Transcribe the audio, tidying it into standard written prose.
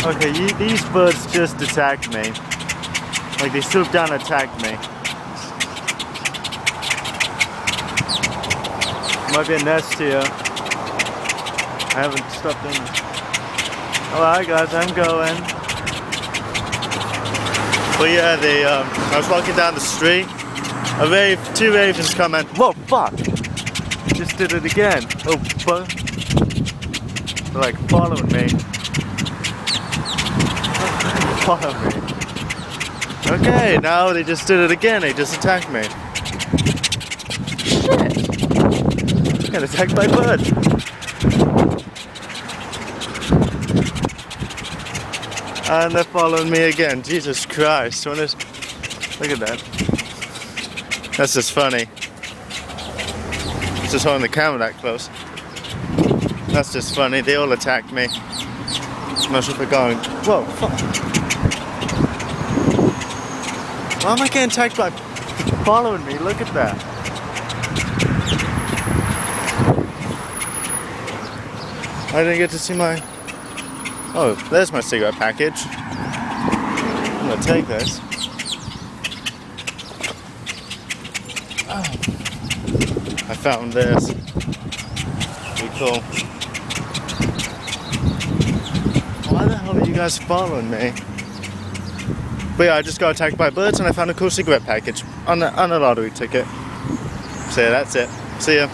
Okay, these birds just attacked me. Like they swooped down and attacked me. Might be a nest here. I haven't stopped in. Alright guys, I'm going. But yeah, I was walking down the street. Two ravens come in. Whoa, fuck! Just did it again. Oh, fuck. They're like following me. Follow me. Okay, now they just did it again. They just attacked me. Shit! Got attacked by birds. And they're following me again. Jesus Christ! Look at that. That's just funny. Just holding the camera that close. That's just funny. They all attacked me. I'm not sure if they're going. Whoa! Fuck. Why am I getting attacked by following me? Look at that. I didn't get to see my... Oh, there's my cigarette package. I'm gonna take this. Oh. I found this. Pretty cool. Why the hell are you guys following me? But yeah, I just got attacked by birds and I found a cool cigarette package on a lottery ticket. So yeah, that's it. See ya.